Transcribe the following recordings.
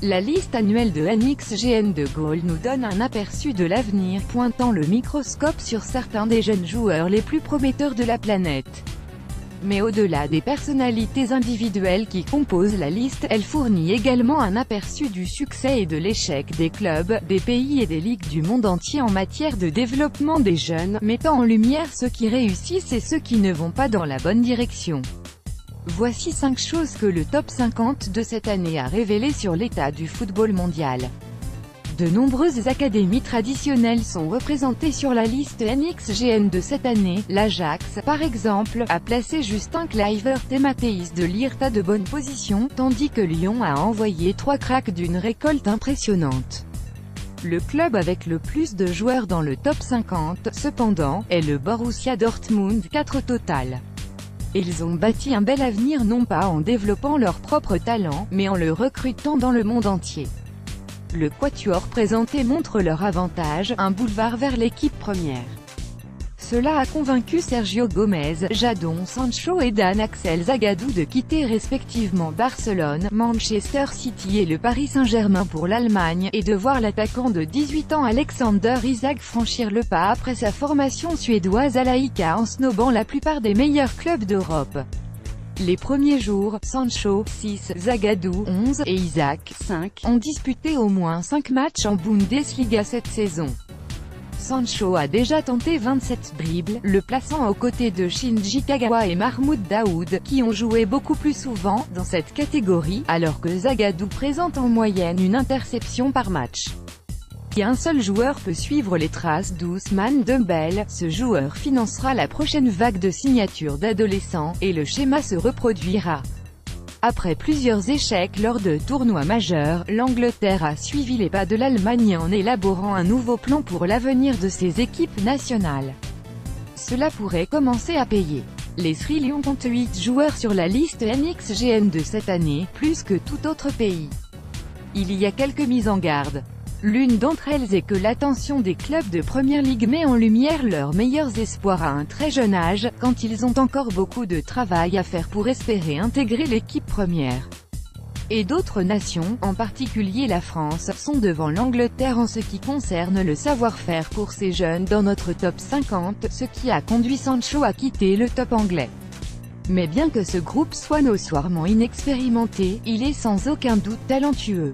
La liste annuelle de NXGN de Gaulle nous donne un aperçu de l'avenir, pointant le microscope sur certains des jeunes joueurs les plus prometteurs de la planète. Mais au-delà des personnalités individuelles qui composent la liste, elle fournit également un aperçu du succès et de l'échec des clubs, des pays et des ligues du monde entier en matière de développement des jeunes, mettant en lumière ceux qui réussissent et ceux qui ne vont pas dans la bonne direction. Voici 5 choses que le top 50 de cette année a révélé sur l'état du football mondial. De nombreuses académies traditionnelles sont représentées sur la liste NXGN de cette année. L'Ajax, par exemple, a placé Justin Kluivert et Matthijs de Ligt à de bonnes positions, tandis que Lyon a envoyé 3 cracks d'une récolte impressionnante. Le club avec le plus de joueurs dans le top 50, cependant, est le Borussia Dortmund, 4 au total. Ils ont bâti un bel avenir non pas en développant leur propre talent, mais en le recrutant dans le monde entier. Le quatuor présenté montre leur avantage, un boulevard vers l'équipe première. Cela a convaincu Sergio Gomez, Jadon Sancho et Dan Axel Zagadou de quitter respectivement Barcelone, Manchester City et le Paris Saint-Germain pour l'Allemagne, et de voir l'attaquant de 18 ans Alexander Isak franchir le pas après sa formation suédoise à l'AEK en snobant la plupart des meilleurs clubs d'Europe. Les premiers jours, Sancho, 6, Zagadou, 11, et Isak, 5, ont disputé au moins 5 matchs en Bundesliga cette saison. Sancho a déjà tenté 27 dribbles, le plaçant aux côtés de Shinji Kagawa et Mahmoud Daoud, qui ont joué beaucoup plus souvent dans cette catégorie, alors que Zagadou présente en moyenne une interception par match. Si un seul joueur peut suivre les traces d'Ousmane Dembélé, ce joueur financera la prochaine vague de signatures d'adolescents, et le schéma se reproduira. Après plusieurs échecs lors de tournois majeurs, l'Angleterre a suivi les pas de l'Allemagne en élaborant un nouveau plan pour l'avenir de ses équipes nationales. Cela pourrait commencer à payer. Les Sri Lions comptent 8 joueurs sur la liste NXGN de cette année, plus que tout autre pays. Il y a quelques mises en garde. L'une d'entre elles est que l'attention des clubs de Première Ligue met en lumière leurs meilleurs espoirs à un très jeune âge, quand ils ont encore beaucoup de travail à faire pour espérer intégrer l'équipe première. Et d'autres nations, en particulier la France, sont devant l'Angleterre en ce qui concerne le savoir-faire pour ces jeunes dans notre top 50, ce qui a conduit Sancho à quitter le top anglais. Mais bien que ce groupe soit notoirement inexpérimenté, il est sans aucun doute talentueux.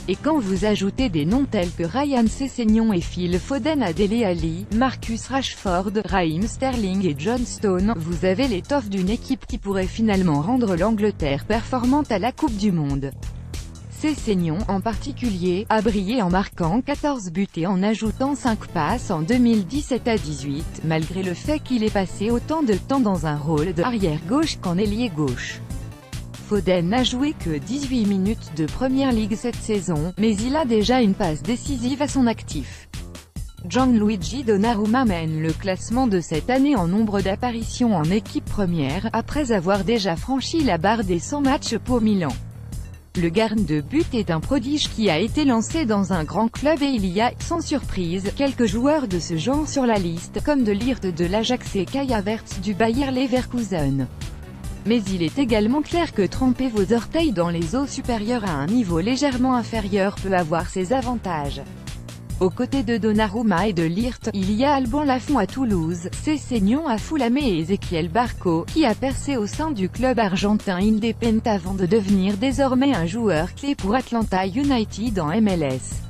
Et quand vous ajoutez des noms tels que Ryan Sessegnon et Phil Foden à Dele Alli, Marcus Rashford, Raheem Sterling et John Stones, vous avez l'étoffe d'une équipe qui pourrait finalement rendre l'Angleterre performante à la Coupe du Monde. Sessegnon, en particulier, a brillé en marquant 14 buts et en ajoutant 5 passes en 2017 à 18, malgré le fait qu'il ait passé autant de temps dans un rôle de arrière-gauche qu'en ailier gauche. Foden n'a joué que 18 minutes de Première Ligue cette saison, mais il a déjà une passe décisive à son actif. Gianluigi Donnarumma mène le classement de cette année en nombre d'apparitions en équipe première, après avoir déjà franchi la barre des 100 matchs pour Milan. Le gardien de but est un prodige qui a été lancé dans un grand club et il y a, sans surprise, quelques joueurs de ce genre sur la liste, comme de Ligt de l'Ajax et Kai Havertz du Bayer Leverkusen. Mais il est également clair que tremper vos orteils dans les eaux supérieures à un niveau légèrement inférieur peut avoir ses avantages. Aux côtés de Donnarumma et de Ligt, il y a Alban Lafont à Toulouse, Sessegnon à Fulham et Ezequiel Barco, qui a percé au sein du club argentin Independiente avant de devenir désormais un joueur clé pour Atlanta United en MLS.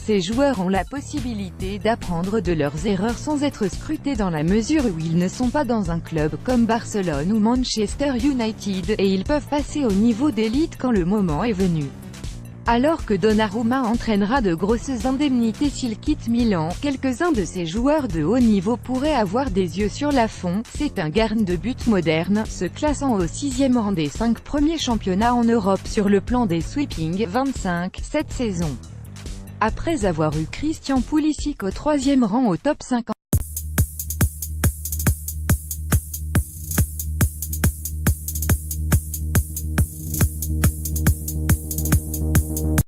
Ces joueurs ont la possibilité d'apprendre de leurs erreurs sans être scrutés dans la mesure où ils ne sont pas dans un club comme Barcelone ou Manchester United, et ils peuvent passer au niveau d'élite quand le moment est venu. Alors que Donnarumma entraînera de grosses indemnités s'il quitte Milan, quelques-uns de ces joueurs de haut niveau pourraient avoir des yeux sur Lafont. C'est un gardien de but moderne, se classant au 6e rang des 5 premiers championnats en Europe sur le plan des sweepings, 25, cette saison. Après avoir eu Christian Pulisic au 3e rang au top 50.